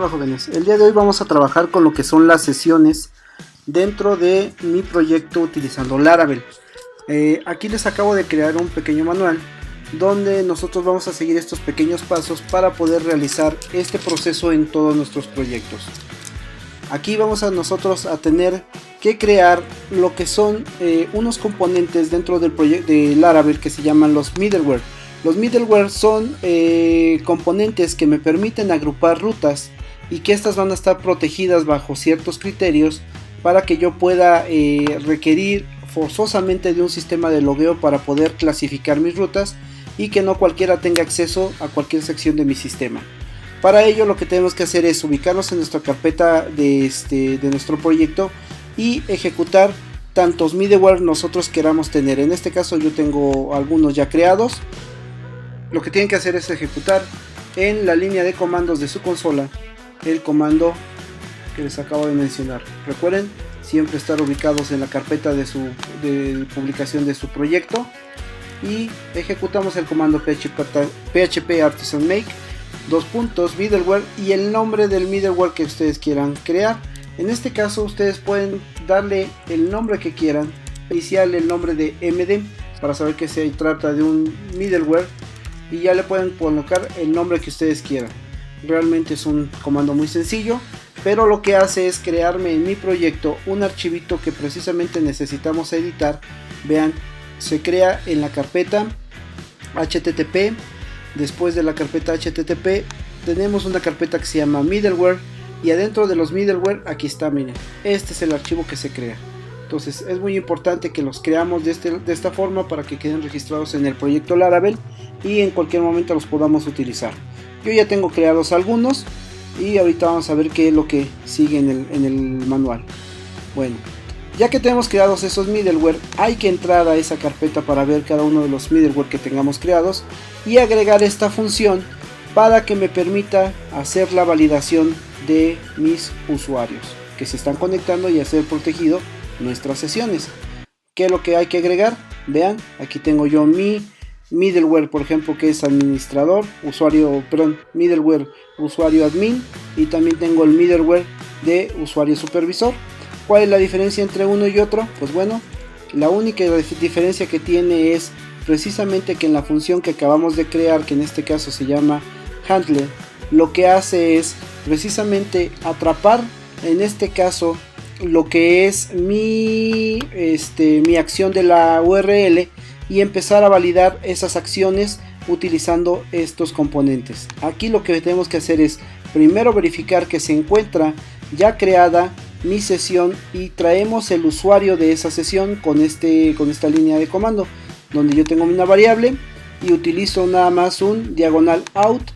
Hola jóvenes, el día de hoy vamos a trabajar con lo que son las sesiones dentro de mi proyecto utilizando Laravel. Aquí les acabo de crear un pequeño manual donde nosotros vamos a seguir estos pequeños pasos para poder realizar este proceso en todos nuestros proyectos. Aquí vamos a nosotros a tener que crear lo que son unos componentes dentro del proyecto de Laravel que se llaman los middleware. Los middleware son componentes que me permiten agrupar rutas y que estas van a estar protegidas bajo ciertos criterios para que yo pueda requerir forzosamente de un sistema de logueo para poder clasificar mis rutas y que no cualquiera tenga acceso a cualquier sección de mi sistema. Para ello lo que tenemos que hacer es ubicarnos en nuestra carpeta de nuestro proyecto y ejecutar tantos middleware nosotros queramos tener. En este caso yo tengo algunos ya creados. Lo que tienen que hacer es ejecutar en la línea de comandos de su consola el comando que les acabo de mencionar. Recuerden siempre estar ubicados en la carpeta de publicación de su proyecto y ejecutamos el comando php artisan make middleware y el nombre del middleware que ustedes quieran crear. En este caso ustedes pueden darle el nombre que quieran, iniciarle el nombre de md para saber que se trata de un middleware y ya le pueden colocar el nombre que ustedes quieran. Realmente es un comando muy sencillo, pero lo que hace es crearme en mi proyecto un archivito que precisamente necesitamos editar. Vean, se crea en la carpeta http. Después de la carpeta http tenemos una carpeta que se llama middleware y adentro de los middleware aquí está, miren, este es el archivo que se crea. Entonces es muy importante que los creamos de esta forma para que queden registrados en el proyecto Laravel y en cualquier momento los podamos utilizar. Yo ya tengo creados algunos y ahorita vamos a ver qué es lo que sigue en el manual. Bueno, ya que tenemos creados esos middleware, hay que entrar a esa carpeta para ver cada uno de los middleware que tengamos creados y agregar esta función para que me permita hacer la validación de mis usuarios que se están conectando y hacer protegido nuestras sesiones. ¿Qué es lo que hay que agregar? Vean, aquí tengo yo mi middleware, por ejemplo, que es administrador, middleware usuario admin, y también tengo el middleware de usuario supervisor. ¿Cuál es la diferencia entre uno y otro? Pues bueno, la única diferencia que tiene es precisamente que en la función que acabamos de crear, que en este caso se llama handler, lo que hace es precisamente atrapar, en este caso, lo que es mi acción de la URL y empezar a validar esas acciones utilizando estos componentes. Aquí lo que tenemos que hacer es primero verificar que se encuentra ya creada mi sesión y traemos el usuario de esa sesión con esta línea de comando donde yo tengo una variable y utilizo nada más un diagonal out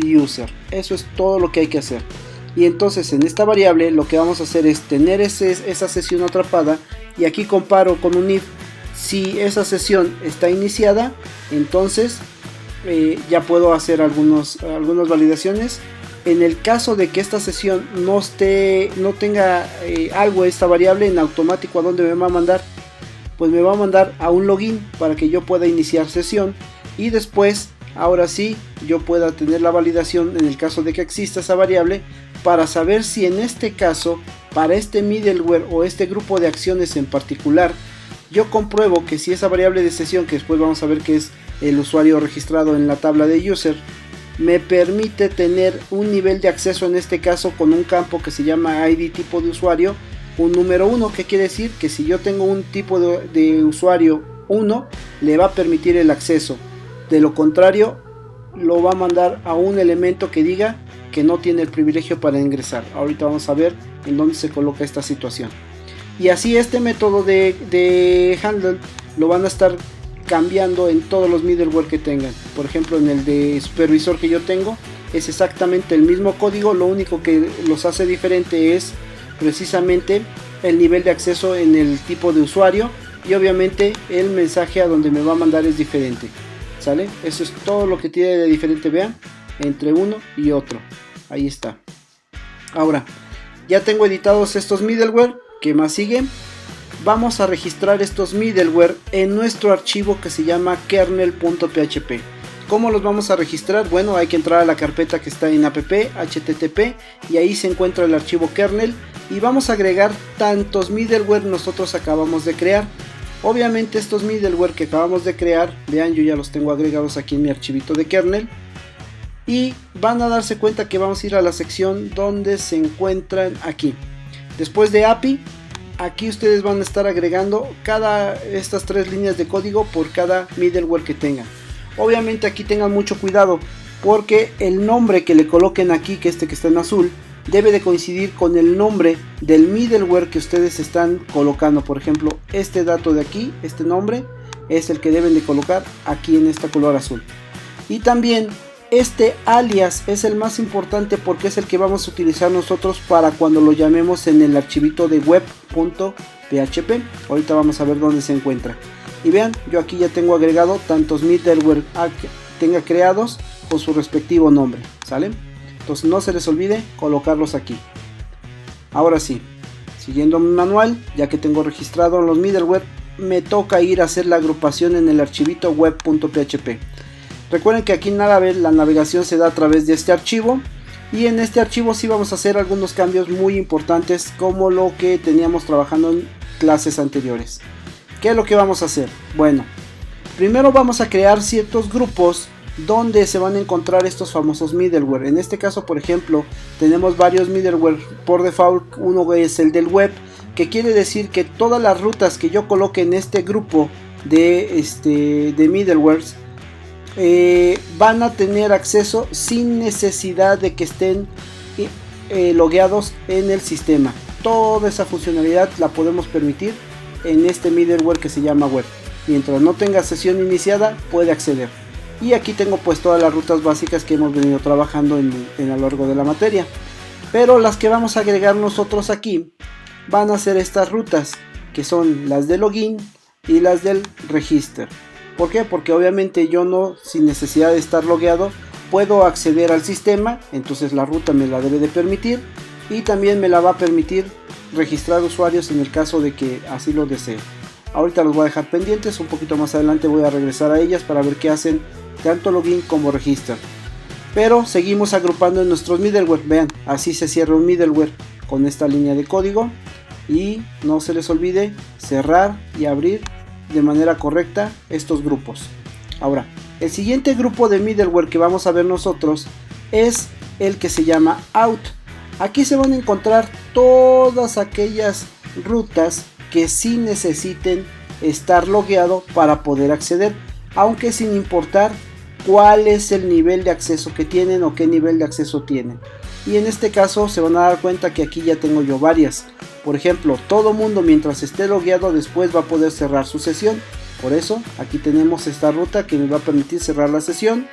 user. Eso es todo lo que hay que hacer. Y entonces en esta variable lo que vamos a hacer es tener esa sesión atrapada y aquí comparo con un if. Si esa sesión está iniciada, entonces ya puedo hacer algunas validaciones. En el caso de que esta sesión no tenga algo esta variable, en automático, ¿a dónde me va a mandar? Pues me va a mandar a un login para que yo pueda iniciar sesión y después, ahora sí, yo pueda tener la validación en el caso de que exista esa variable para saber si en este caso, para este middleware o este grupo de acciones en particular, yo compruebo que si esa variable de sesión, que después vamos a ver que es el usuario registrado en la tabla de user, me permite tener un nivel de acceso, en este caso con un campo que se llama ID tipo de usuario, un número 1, que quiere decir que si yo tengo un tipo de usuario 1, le va a permitir el acceso. De lo contrario, lo va a mandar a un elemento que diga que no tiene el privilegio para ingresar. Ahorita vamos a ver en dónde se coloca esta situación. Y así este método de handle lo van a estar cambiando en todos los middleware que tengan. Por ejemplo, en el de supervisor que yo tengo es exactamente el mismo código, lo único que los hace diferente es precisamente el nivel de acceso en el tipo de usuario y obviamente el mensaje a donde me va a mandar es diferente. ¿Sale? Eso es todo lo que tiene de diferente, vean, entre uno y otro. Ahí está. Ahora, ya tengo editados estos middleware. ¿Qué más sigue? Vamos a registrar estos middleware en nuestro archivo que se llama kernel.php. ¿Cómo los vamos a registrar? Bueno, hay que entrar a la carpeta que está en app, http, y ahí se encuentra el archivo kernel, y vamos a agregar tantos middleware nosotros acabamos de crear. Obviamente estos middleware que acabamos de crear, vean, yo ya los tengo agregados aquí en mi archivito de kernel, y van a darse cuenta que vamos a ir a la sección donde se encuentran aquí. Después de API, aquí ustedes van a estar agregando estas 3 líneas de código por cada middleware que tengan. Obviamente aquí tengan mucho cuidado, porque el nombre que le coloquen aquí, que que está en azul, debe de coincidir con el nombre del middleware que ustedes están colocando. Por ejemplo, este dato de aquí, este nombre, es el que deben de colocar aquí en este color azul. Y también este alias es el más importante, porque es el que vamos a utilizar nosotros para cuando lo llamemos en el archivito de web.php. Ahorita vamos a ver dónde se encuentra. Y vean, yo aquí ya tengo agregado tantos middleware que tenga creados con su respectivo nombre, ¿sale? Entonces no se les olvide colocarlos aquí. Ahora sí, siguiendo mi manual, ya que tengo registrado los middleware, me toca ir a hacer la agrupación en el archivito web.php. Recuerden que aquí en Laravel la navegación se da a través de este archivo, y en este archivo sí vamos a hacer algunos cambios muy importantes, como lo que teníamos trabajando en clases anteriores. ¿Qué es lo que vamos a hacer? Bueno, primero vamos a crear ciertos grupos donde se van a encontrar estos famosos middleware. En este caso, por ejemplo, tenemos varios middleware por default. Uno es el del web, que quiere decir que todas las rutas que yo coloque en este grupo de middlewares van a tener acceso sin necesidad de que estén logueados en el sistema. Toda esa funcionalidad la podemos permitir en este middleware que se llama web. Mientras no tenga sesión iniciada, puede acceder. Y aquí tengo pues todas las rutas básicas que hemos venido trabajando en a lo largo de la materia. Pero las que vamos a agregar nosotros aquí van a ser estas rutas, que son las de login y las del register. ¿Por qué? Porque obviamente yo no, sin necesidad de estar logueado, puedo acceder al sistema. Entonces la ruta me la debe de permitir, y también me la va a permitir registrar usuarios en el caso de que así lo desee. Ahorita los voy a dejar pendientes, un poquito más adelante voy a regresar a ellas para ver qué hacen tanto login como register. Pero seguimos agrupando en nuestros middleware. Vean, así se cierra un middleware con esta línea de código, y no se les olvide cerrar y abrir de manera correcta estos grupos. Ahora, el siguiente grupo de middleware que vamos a ver nosotros es el que se llama out. Aquí se van a encontrar todas aquellas rutas que sí necesiten estar logueado para poder acceder, aunque sin importar cuál es el nivel de acceso que tienen o qué nivel de acceso tienen. Y en este caso se van a dar cuenta que aquí ya tengo yo varias. Por ejemplo, todo mundo mientras esté logueado después va a poder cerrar su sesión. Por eso aquí tenemos esta ruta que me va a permitir cerrar la sesión.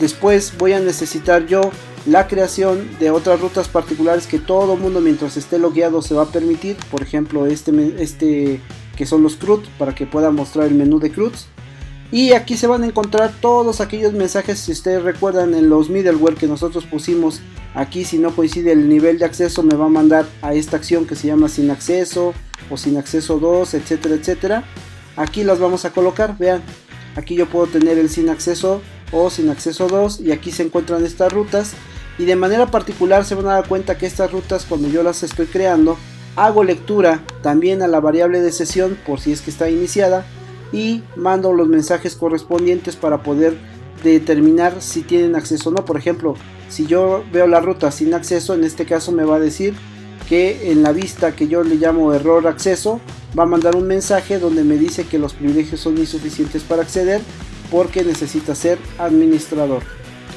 Después voy a necesitar yo la creación de otras rutas particulares que todo mundo mientras esté logueado se va a permitir. Por ejemplo, este que son los CRUD, para que pueda mostrar el menú de CRUDs. Y aquí se van a encontrar todos aquellos mensajes, si ustedes recuerdan, en los middleware que nosotros pusimos. Aquí, si no coincide el nivel de acceso, me va a mandar a esta acción que se llama sin acceso o sin acceso 2, etcétera, etcétera. Aquí las vamos a colocar. Vean, aquí yo puedo tener el sin acceso o sin acceso 2, y aquí se encuentran estas rutas. Y de manera particular se van a dar cuenta que estas rutas, cuando yo las estoy creando, hago lectura también a la variable de sesión por si es que está iniciada, y mando los mensajes correspondientes para poder determinar si tienen acceso o no. Por ejemplo, si yo veo la ruta sin acceso, en este caso me va a decir que en la vista que yo le llamo error acceso, va a mandar un mensaje donde me dice que los privilegios son insuficientes para acceder porque necesita ser administrador.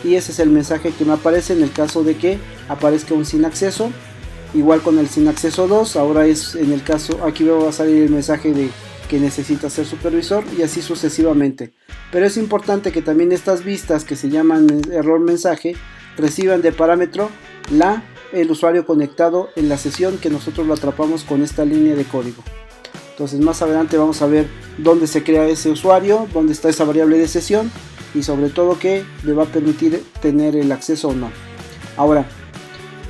Y ese es el mensaje que me aparece en el caso de que aparezca un sin acceso. Igual con el sin acceso 2, ahora es en el caso, aquí va a salir el mensaje de que necesita ser supervisor, y así sucesivamente. Pero es importante que también estas vistas que se llaman error mensaje reciban de parámetro el usuario conectado en la sesión que nosotros lo atrapamos con esta línea de código. Entonces más adelante vamos a ver dónde se crea ese usuario, dónde está esa variable de sesión, y sobre todo que le va a permitir tener el acceso o no. Ahora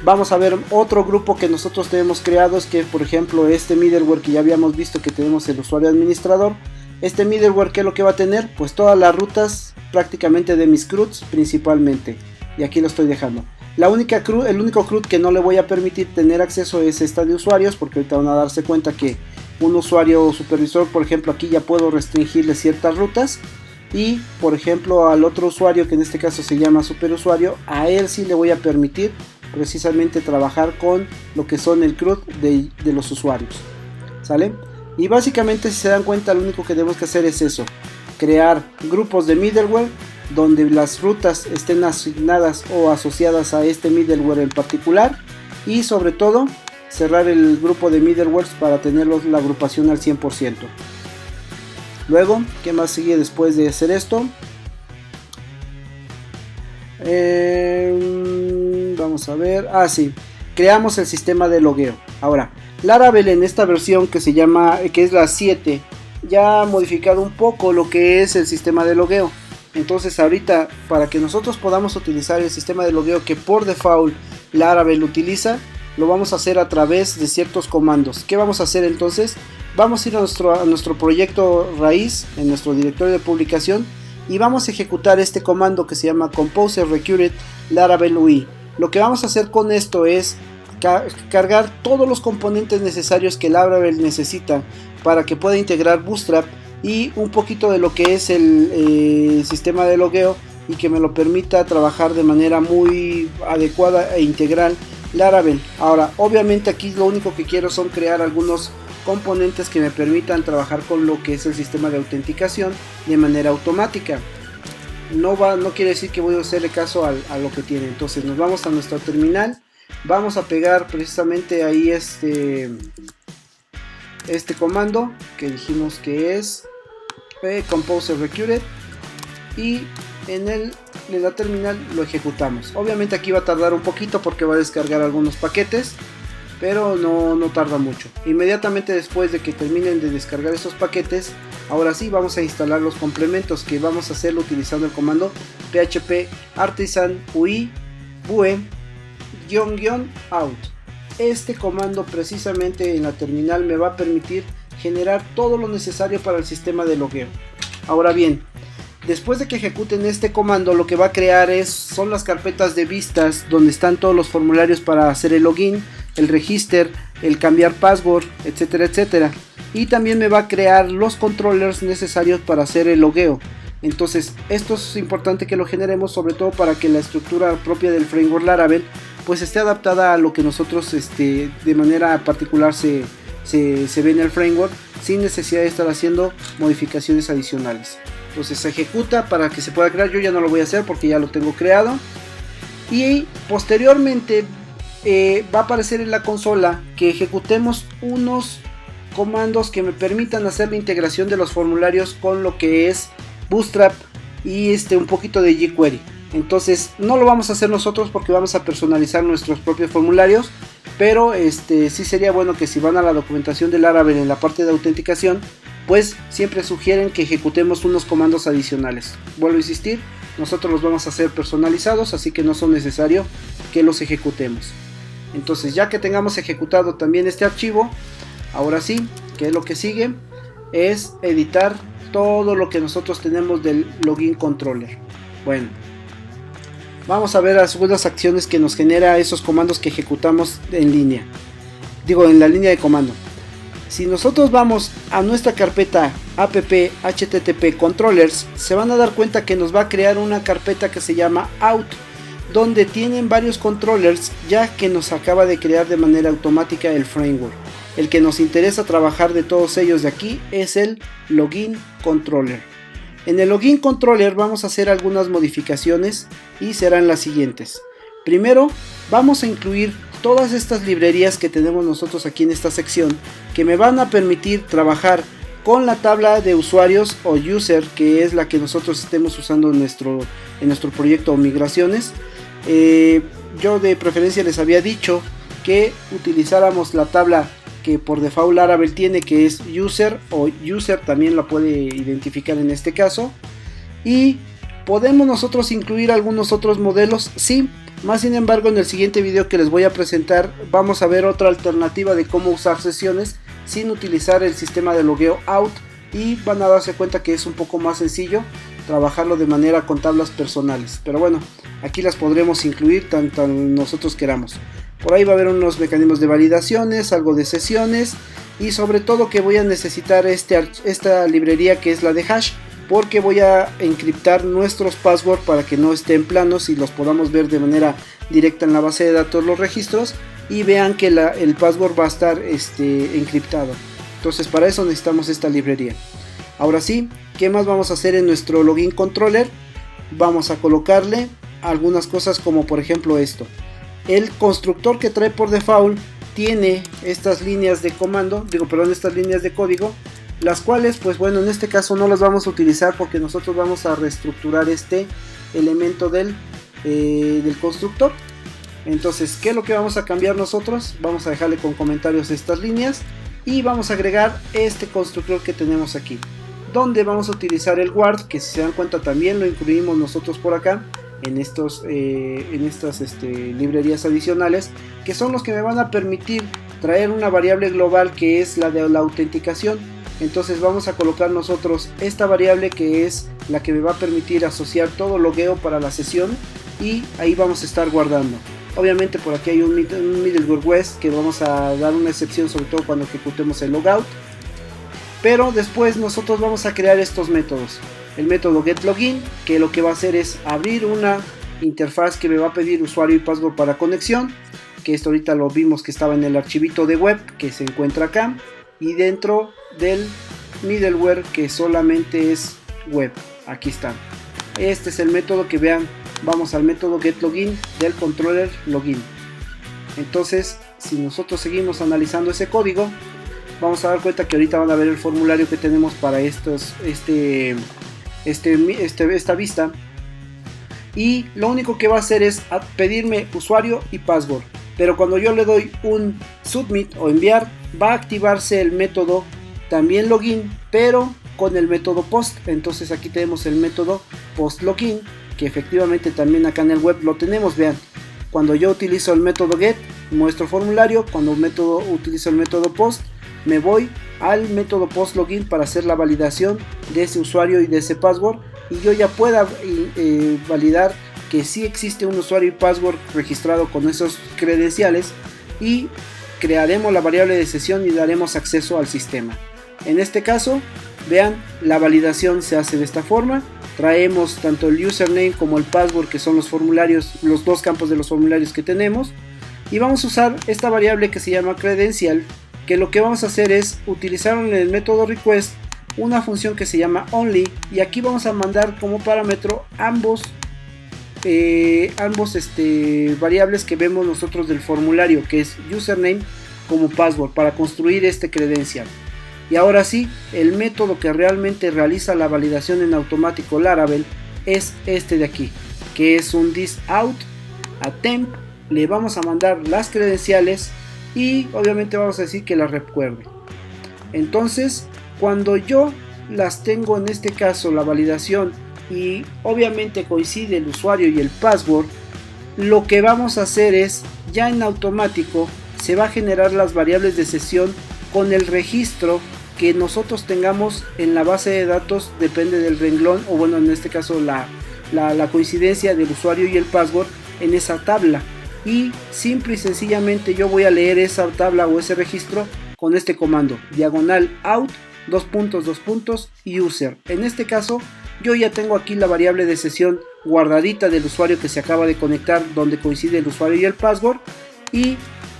vamos a ver otro grupo que nosotros tenemos creados, que por ejemplo este middleware que ya habíamos visto que tenemos el usuario administrador. Este middleware, ¿qué es lo que va a tener? Pues todas las rutas prácticamente de mis CRUDs principalmente, y aquí lo estoy dejando. El único CRUD que no le voy a permitir tener acceso es esta de usuarios, porque ahorita van a darse cuenta que un usuario supervisor, por ejemplo, aquí ya puedo restringirle ciertas rutas, y por ejemplo al otro usuario, que en este caso se llama superusuario, a él sí le voy a permitir precisamente trabajar con lo que son el CRUD de los usuarios, ¿sale? Y básicamente, si se dan cuenta, lo único que tenemos que hacer es eso: crear grupos de middleware donde las rutas estén asignadas o asociadas a este middleware en particular, y sobre todo cerrar el grupo de middlewares para tener la agrupación al 100%. Luego, ¿qué más sigue después de hacer esto? Vamos a ver. Sí, creamos el sistema de logueo. Ahora, Laravel en esta versión que es la 7, ya ha modificado un poco lo que es el sistema de logueo. Entonces ahorita, para que nosotros podamos utilizar el sistema de logueo que por default Laravel utiliza, lo vamos a hacer a través de ciertos comandos. ¿Qué vamos a hacer entonces? Vamos a ir a nuestro proyecto raíz, en nuestro directorio de publicación, y vamos a ejecutar este comando que se llama Composer Recurrent Laravel UI. Lo que vamos a hacer con esto es cargar todos los componentes necesarios que Laravel necesita para que pueda integrar Bootstrap y un poquito de lo que es el sistema de logueo, y que me lo permita trabajar de manera muy adecuada e integral Laravel. Ahora, obviamente aquí lo único que quiero son crear algunos componentes que me permitan trabajar con lo que es el sistema de autenticación de manera automática. No quiere decir que voy a hacerle caso a lo que tiene. Entonces nos vamos a nuestra terminal, vamos a pegar precisamente ahí este comando que dijimos que es Composer Recurrent, y en la terminal lo ejecutamos. Obviamente aquí va a tardar un poquito porque va a descargar algunos paquetes, pero no tarda mucho. Inmediatamente después de que terminen de descargar esos paquetes, ahora sí vamos a instalar los complementos, que vamos a hacerlo utilizando el comando php artisan ui bue --out. Este comando precisamente en la terminal me va a permitir generar todo lo necesario para el sistema de logueo. Ahora bien, después de que ejecuten este comando, lo que va a crear son las carpetas de vistas donde están todos los formularios para hacer el login, el register, el cambiar password, etcétera, etcétera. Y también me va a crear los controllers necesarios para hacer el logueo. Entonces, esto es importante que lo generemos, sobre todo para que la estructura propia del framework Laravel pues esté adaptada a lo que nosotros de manera particular se ve en el framework, sin necesidad de estar haciendo modificaciones adicionales. Entonces se ejecuta para que se pueda crear. Yo ya no lo voy a hacer porque ya lo tengo creado, y posteriormente va a aparecer en la consola que ejecutemos unos comandos que me permitan hacer la integración de los formularios con lo que es Bootstrap y un poquito de jQuery. Entonces no lo vamos a hacer nosotros porque vamos a personalizar nuestros propios formularios, pero sí sería bueno que si van a la documentación de Laravel en la parte de autenticación, pues siempre sugieren que ejecutemos unos comandos adicionales. Vuelvo a insistir, nosotros los vamos a hacer personalizados, así que no son necesarios que los ejecutemos. Entonces, ya que tengamos ejecutado también este archivo, ahora sí, ¿qué es lo que sigue? Es editar todo lo que nosotros tenemos del login controller. Bueno, vamos a ver algunas acciones que nos genera esos comandos que ejecutamos en línea. En la línea de comando. Si nosotros vamos a nuestra carpeta app http controllers, se van a dar cuenta que nos va a crear una carpeta que se llama out, donde tienen varios controllers ya que nos acaba de crear de manera automática el framework. El que nos interesa trabajar de todos ellos de aquí es el login controller. En el login controller vamos a hacer algunas modificaciones y serán las siguientes. Primero, vamos a incluir todas estas librerías que tenemos nosotros aquí en esta sección, que me van a permitir trabajar con la tabla de usuarios o user, que es la que nosotros estemos usando en nuestro proyecto o migraciones. Yo de preferencia les había dicho que utilizáramos la tabla que por default Laravel tiene, que es user, o user también la puede identificar en este caso. Y podemos nosotros incluir algunos otros modelos, sí. Más sin embargo, en el siguiente video que les voy a presentar vamos a ver otra alternativa de cómo usar sesiones sin utilizar el sistema de logueo out y van a darse cuenta que es un poco más sencillo trabajarlo de manera con tablas personales, pero bueno, aquí las podremos incluir tanto nosotros queramos. Por ahí va a haber unos mecanismos de validaciones, algo de sesiones, y sobre todo que voy a necesitar esta librería que es la de hash, porque voy a encriptar nuestros passwords para que no estén planos y los podamos ver de manera directa en la base de datos los registros y vean que el password va a estar encriptado. Entonces para eso necesitamos esta librería. Ahora sí, ¿qué más vamos a hacer en nuestro login controller? Vamos a colocarle algunas cosas como por ejemplo esto. El constructor que trae por default tiene estas líneas de comando, estas líneas de código, las cuales pues bueno, en este caso no las vamos a utilizar porque nosotros vamos a reestructurar este elemento del constructor. Entonces, ¿qué es lo que vamos a cambiar nosotros? Vamos a dejarle con comentarios estas líneas y vamos a agregar este constructor que tenemos aquí, donde vamos a utilizar el guard, que si se dan cuenta también lo incluimos nosotros por acá en estas librerías adicionales, que son los que me van a permitir traer una variable global que es la de la autenticación. Entonces vamos a colocar nosotros esta variable que es la que me va a permitir asociar todo logueo para la sesión, y ahí vamos a estar guardando. Obviamente por aquí hay un middleware guest que vamos a dar una excepción, sobre todo cuando ejecutemos el logout. Pero después nosotros vamos a crear estos métodos. El método getLogin, que lo que va a hacer es abrir una interfaz que me va a pedir usuario y password para conexión, que esto ahorita lo vimos que estaba en el archivito de web que se encuentra acá, y dentro del middleware que solamente es web, aquí están. Este es el método que vean, vamos al método getLogin del controller login. Entonces si nosotros seguimos analizando ese código, vamos a dar cuenta que ahorita van a ver el formulario que tenemos para esta vista, y lo único que va a hacer es pedirme usuario y password, pero cuando yo le doy un submit o enviar, va a activarse el método también login, pero con el método post. Entonces aquí tenemos el método post login, que efectivamente también acá en el web lo tenemos. Vean, cuando yo utilizo el método get muestro formulario, cuando utilizo el método post me voy al método post login para hacer la validación de ese usuario y de ese password, y yo ya pueda validar que sí existe un usuario y password registrado con esos credenciales, y crearemos la variable de sesión y daremos acceso al sistema. En este caso, vean, la validación se hace de esta forma. Traemos tanto el username como el password, que son los formularios, los dos campos de los formularios que tenemos, y vamos a usar esta variable que se llama credencial, que lo que vamos a hacer es utilizar en el método request una función que se llama only, y aquí vamos a mandar como parámetro ambos variables que vemos nosotros del formulario, que es username como password, para construir este credencial. Y ahora sí, el método que realmente realiza la validación en automático Laravel es este de aquí, que es un thisout a temp. Le vamos a mandar las credenciales y obviamente vamos a decir que las recuerde. Entonces, cuando yo las tengo, en este caso la validación, y obviamente coincide el usuario y el password, lo que vamos a hacer es, ya en automático se va a generar las variables de sesión con el registro que nosotros tengamos en la base de datos, depende del renglón, o bueno, en este caso la coincidencia del usuario y el password en esa tabla, y simple y sencillamente yo voy a leer esa tabla o ese registro con este comando, diagonal out, user. En este caso yo ya tengo aquí la variable de sesión guardadita del usuario que se acaba de conectar, donde coincide el usuario y el password, y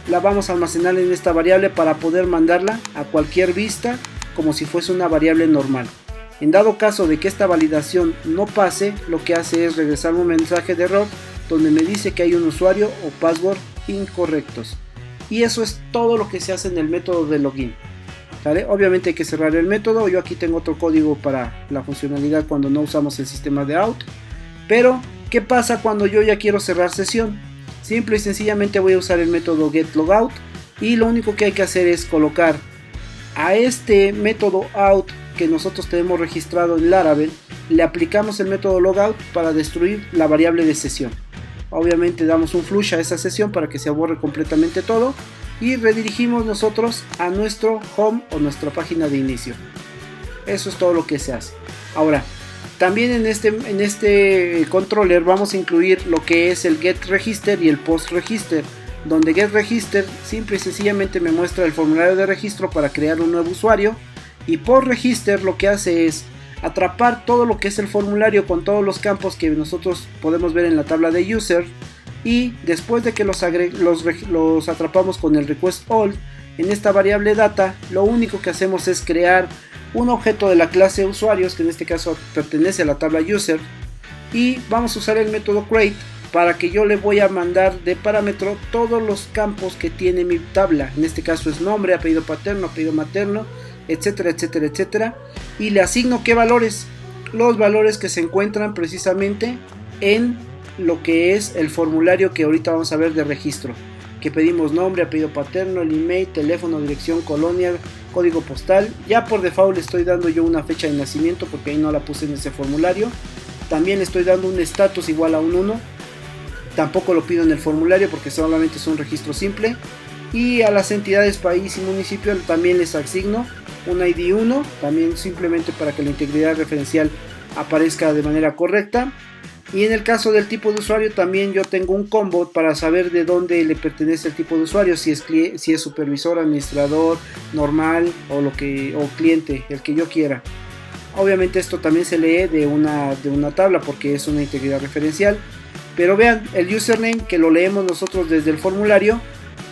la vamos a almacenar en esta variable para poder mandarla a cualquier vista como si fuese una variable normal. En dado caso de que esta validación no pase, lo que hace es regresar un mensaje de error donde me dice que hay un usuario o password incorrectos. Y eso es todo lo que se hace en el método de login. ¿Vale? Obviamente hay que cerrar el método. Yo aquí tengo otro código para la funcionalidad cuando no usamos el sistema de out. Pero, ¿qué pasa cuando yo ya quiero cerrar sesión? Simple y sencillamente voy a usar el método getLogout, y lo único que hay que hacer es colocar a este método out que nosotros tenemos registrado en Laravel, le aplicamos el método logout para destruir la variable de sesión. Obviamente damos un flush a esa sesión para que se borre completamente todo, y redirigimos nosotros a nuestro home o nuestra página de inicio. Eso es todo lo que se hace. Ahora, también en este controller vamos a incluir lo que es el get register y el post register, donde get register simple y sencillamente me muestra el formulario de registro para crear un nuevo usuario, y post register lo que hace es atrapar todo lo que es el formulario con todos los campos que nosotros podemos ver en la tabla de user, y después de que los atrapamos con el request all en esta variable data, lo único que hacemos es crear un objeto de la clase usuarios, que en este caso pertenece a la tabla user, y vamos a usar el método create para que yo le voy a mandar de parámetro todos los campos que tiene mi tabla. En este caso es nombre, apellido paterno, apellido materno, etcétera, etcétera, etcétera, y le asigno qué valores, los valores que se encuentran precisamente en lo que es el formulario que ahorita vamos a ver de registro, que pedimos nombre, apellido paterno, el email, teléfono, dirección, colonia, código postal. Ya por default estoy dando yo una fecha de nacimiento porque ahí no la puse en ese formulario. También estoy dando un estatus igual a un 1, tampoco lo pido en el formulario porque solamente es un registro simple. Y a las entidades país y municipio también les asigno un ID 1, también simplemente para que la integridad referencial aparezca de manera correcta. Y en el caso del tipo de usuario también yo tengo un combo para saber de dónde le pertenece el tipo de usuario, si es supervisor, administrador, normal o cliente, el que yo quiera. Obviamente esto también se lee de una tabla porque es una integridad referencial. Pero vean, el username que lo leemos nosotros desde el formulario,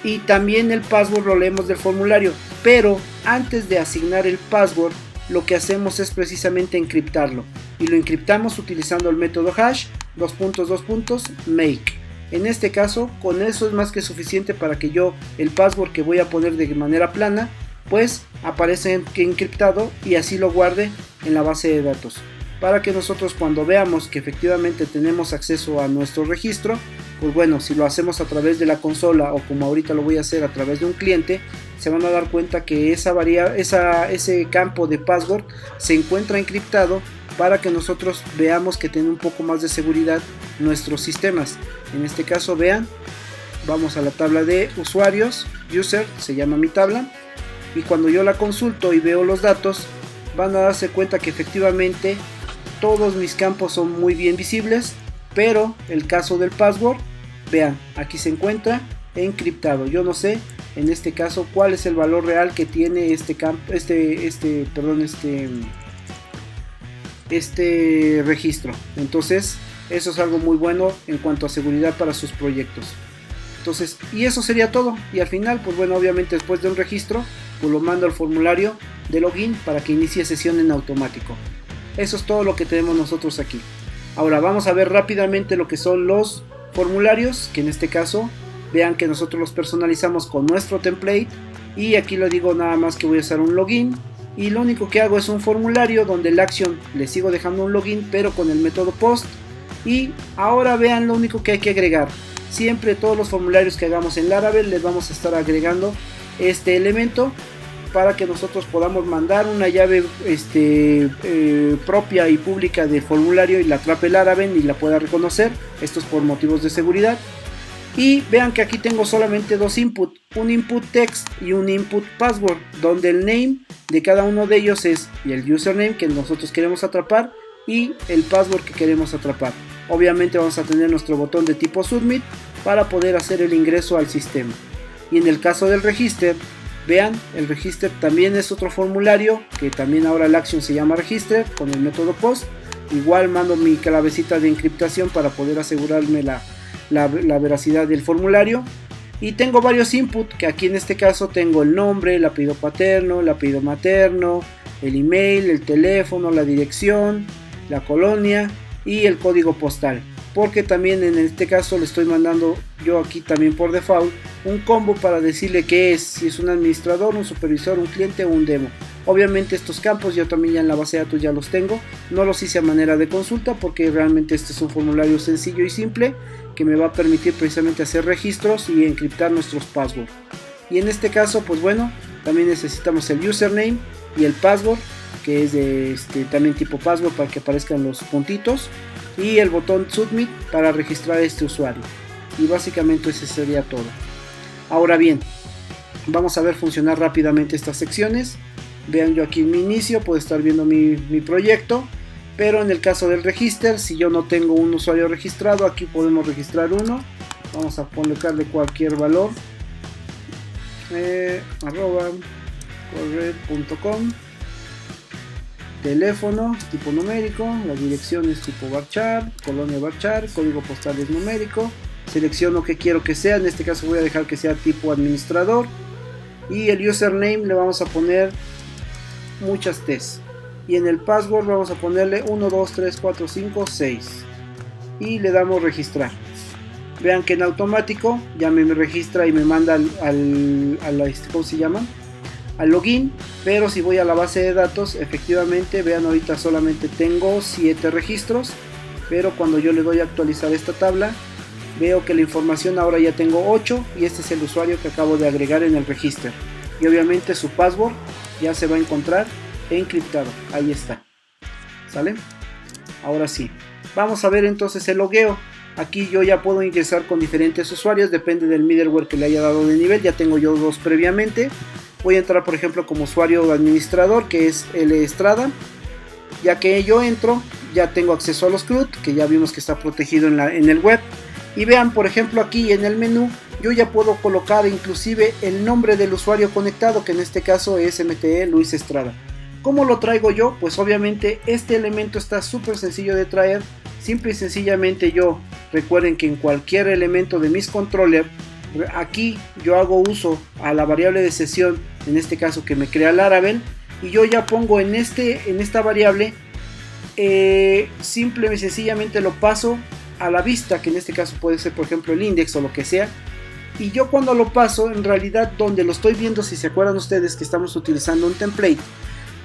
y también el password lo leemos del formulario, pero antes de asignar el password lo que hacemos es precisamente encriptarlo, y lo encriptamos utilizando el método hash make. En este caso, con eso es más que suficiente para que yo el password que voy a poner de manera plana pues aparece encriptado y así lo guarde en la base de datos, para que nosotros cuando veamos que efectivamente tenemos acceso a nuestro registro, pues bueno, si lo hacemos a través de la consola o como ahorita lo voy a hacer a través de un cliente, se van a dar cuenta que ese campo de password se encuentra encriptado para que nosotros veamos que tiene un poco más de seguridad nuestros sistemas. En este caso vean, vamos a la tabla de usuarios, user se llama mi tabla, y cuando yo la consulto y veo los datos, van a darse cuenta que efectivamente todos mis campos son muy bien visibles, pero el caso del password, vean, aquí se encuentra encriptado. Yo no sé en este caso cuál es el valor real que tiene este registro. Entonces eso es algo muy bueno en cuanto a seguridad para sus proyectos. Entonces, y eso sería todo. Y al final, pues bueno, obviamente después de un registro, pues lo mando al formulario de login para que inicie sesión en automático. Eso es todo lo que tenemos nosotros aquí. Ahora vamos a ver rápidamente lo que son los formularios, que en este caso vean que nosotros los personalizamos con nuestro template, y aquí le digo nada más que voy a usar un login, y lo único que hago es un formulario donde la acción le sigo dejando un login pero con el método post. Y ahora vean lo único que hay que agregar. Siempre todos los formularios que hagamos en Laravel les vamos a estar agregando este elemento para que nosotros podamos mandar una llave propia y pública de formulario y la atrape Laravel y la pueda reconocer. Esto es por motivos de seguridad. Y vean que aquí tengo solamente dos inputs, un input text y un input password, donde el name de cada uno de ellos es y el username que nosotros queremos atrapar y el password que queremos atrapar. Obviamente vamos a tener nuestro botón de tipo submit para poder hacer el ingreso al sistema. Y en el caso del register, vean, el register también es otro formulario que también ahora la acción se llama register con el método post. Igual mando mi clavecita de encriptación para poder asegurarme la veracidad del formulario. Y tengo varios inputs, que aquí en este caso tengo el nombre, el apellido paterno, el apellido materno, el email, el teléfono, la dirección, la colonia y el código postal, porque también en este caso le estoy mandando yo aquí también por default un combo para decirle que es, si es un administrador, un supervisor, un cliente o un demo. Obviamente estos campos yo también ya en la base de datos ya los tengo, no los hice a manera de consulta porque realmente este es un formulario sencillo y simple que me va a permitir precisamente hacer registros y encriptar nuestros passwords. Y en este caso pues bueno, también necesitamos el username y el password, que es de también tipo password para que aparezcan los puntitos, y el botón submit para registrar este usuario. Y básicamente ese sería todo. Ahora bien, vamos a ver funcionar rápidamente estas secciones. Vean, yo aquí en mi inicio puedo estar viendo mi proyecto, pero en el caso del register, si yo no tengo un usuario registrado, aquí podemos registrar uno. Vamos a colocarle cualquier valor, @corred.com, teléfono tipo numérico, la dirección es tipo varchar, colonia varchar, código postal es numérico, selecciono que quiero que sea, en este caso voy a dejar que sea tipo administrador, y el username le vamos a poner muchas T's, y en el password vamos a ponerle 1 2 3 4 5 6 y le damos registrar. Vean que en automático ya me registra y me manda ¿cómo se llama? Al login, pero si voy a la base de datos, efectivamente, vean, ahorita solamente tengo 7 registros, pero cuando yo le doy a actualizar esta tabla, veo que la información ahora ya tengo 8 y este es el usuario que acabo de agregar en el registro, y obviamente su password ya se va a encontrar encriptado. Ahí está, ¿sale? Ahora sí, vamos a ver entonces el logueo. Aquí yo ya puedo ingresar con diferentes usuarios, depende del middleware que le haya dado de nivel. Ya tengo yo 2 previamente. Voy a entrar por ejemplo como usuario administrador, que es L Estrada. Ya que yo entro, ya tengo acceso a los CRUD, que ya vimos que está protegido en el web. Y vean, por ejemplo, aquí en el menú yo ya puedo colocar inclusive el nombre del usuario conectado, que en este caso es MTE Luis Estrada. ¿Cómo lo traigo yo? Pues obviamente este elemento está súper sencillo de traer. Simple y sencillamente recuerden que en cualquier elemento de mis controller, aquí yo hago uso a la variable de sesión, en este caso que me crea Laravel, y yo ya pongo en esta variable, simple y sencillamente lo paso a la vista, que en este caso puede ser por ejemplo el index o lo que sea, y yo cuando lo paso, en realidad donde lo estoy viendo, si se acuerdan ustedes que estamos utilizando un template,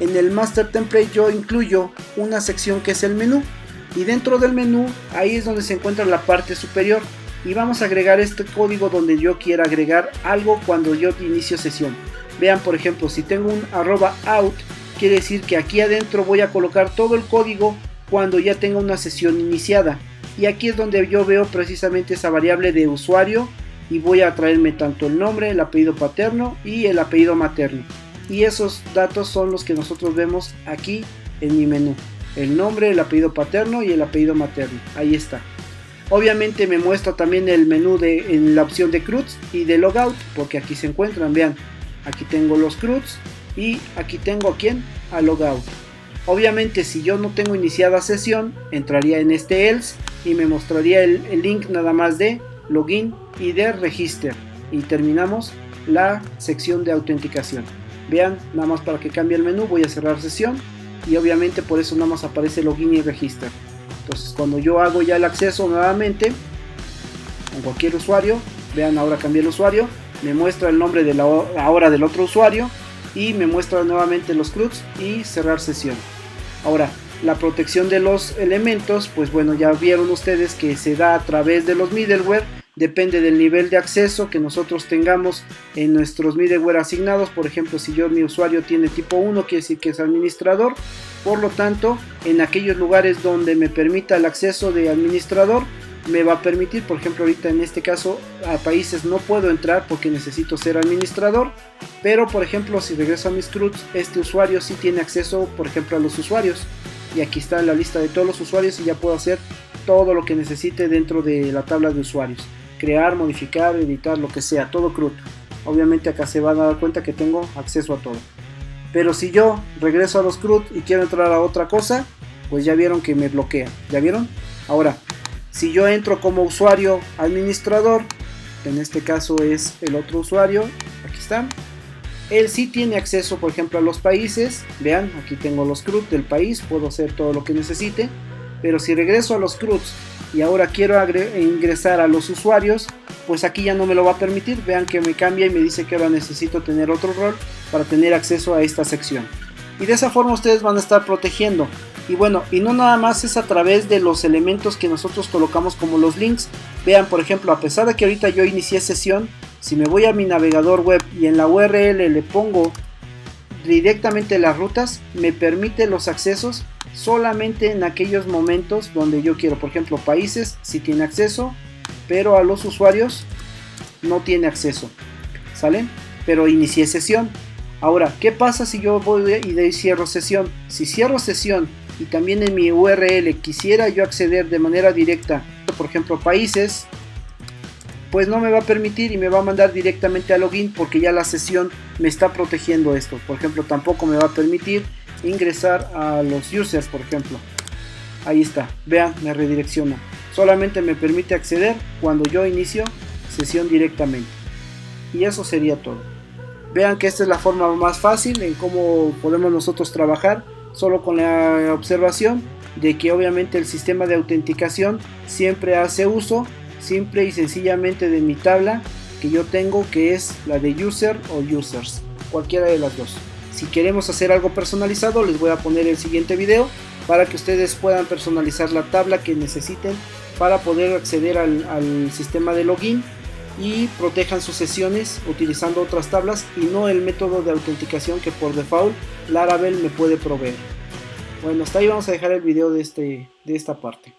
en el master template yo incluyo una sección que es el menú, y dentro del menú ahí es donde se encuentra la parte superior, y vamos a agregar este código donde yo quiera agregar algo cuando yo inicio sesión. Vean, por ejemplo, si tengo un @out, quiere decir que aquí adentro voy a colocar todo el código cuando ya tenga una sesión iniciada, y aquí es donde yo veo precisamente esa variable de usuario, y voy a traerme tanto el nombre, el apellido paterno y el apellido materno, y esos datos son los que nosotros vemos aquí en mi menú: el nombre, el apellido paterno y el apellido materno. Ahí está. Obviamente me muestra también el menú en la opción de CRUDs y de logout, porque aquí se encuentran. Vean, aquí tengo los CRUDs y aquí tengo a logout. Obviamente si yo no tengo iniciada sesión, entraría en este else y me mostraría el link nada más de login y de register, y terminamos la sección de autenticación. Vean, nada más para que cambie el menú, voy a cerrar sesión, y obviamente por eso nada más aparece login y register. Entonces cuando yo hago ya el acceso nuevamente con cualquier usuario, vean, ahora cambié el usuario, me muestra el nombre de ahora del otro usuario, y me muestra nuevamente los CRUDs y cerrar sesión. Ahora, la protección de los elementos, pues bueno, ya vieron ustedes que se da a través de los middleware. Depende del nivel de acceso que nosotros tengamos en nuestros middleware asignados. Por ejemplo, si mi usuario tiene tipo 1, quiere decir que es administrador. Por lo tanto, en aquellos lugares donde me permita el acceso de administrador, me va a permitir. Por ejemplo, ahorita en este caso a países no puedo entrar porque necesito ser administrador. Pero por ejemplo, si regreso a mis CRUDs, este usuario sí tiene acceso, por ejemplo, a los usuarios. Y aquí está la lista de todos los usuarios, y ya puedo hacer todo lo que necesite dentro de la tabla de usuarios: crear, modificar, editar, lo que sea, todo CRUD. Obviamente acá se van a dar cuenta que tengo acceso a todo. Pero si yo regreso a los CRUD y quiero entrar a otra cosa, pues ya vieron que me bloquea. ¿Ya vieron? Ahora, si yo entro como usuario administrador, en este caso es el otro usuario, aquí está. Él sí tiene acceso, por ejemplo, a los países. Vean, aquí tengo los CRUD del país, puedo hacer todo lo que necesite. Pero si regreso a los CRUDs y ahora quiero ingresar a los usuarios, pues aquí ya no me lo va a permitir. Vean que me cambia y me dice que ahora necesito tener otro rol para tener acceso a esta sección. Y de esa forma ustedes van a estar protegiendo. Y bueno, y no nada más es a través de los elementos que nosotros colocamos como los links. Vean, por ejemplo, a pesar de que ahorita yo inicié sesión, si me voy a mi navegador web y en la URL le pongo directamente las rutas, me permite los accesos solamente en aquellos momentos donde yo quiero. Por ejemplo, países sí tiene acceso, pero a los usuarios no tiene acceso, ¿sale? Pero inicié sesión. Ahora, ¿qué pasa si yo voy y de ahí cierro sesión? Si cierro sesión y también en mi URL quisiera yo acceder de manera directa, por ejemplo países, pues no me va a permitir y me va a mandar directamente a login, porque ya la sesión me está protegiendo esto. Por ejemplo, tampoco me va a permitir ingresar a los users, por ejemplo. Ahí está, vean, me redirecciona. Solamente me permite acceder cuando yo inicio sesión directamente. Y eso sería todo. Vean que esta es la forma más fácil en cómo podemos nosotros trabajar, solo con la observación de que obviamente el sistema de autenticación siempre hace uso simple y sencillamente de mi tabla que yo tengo, que es la de user o users, cualquiera de las dos. Si queremos hacer algo personalizado, les voy a poner el siguiente video para que ustedes puedan personalizar la tabla que necesiten para poder acceder al sistema de login y protejan sus sesiones utilizando otras tablas y no el método de autenticación que por default Laravel me puede proveer. Bueno, hasta ahí vamos a dejar el video de esta parte.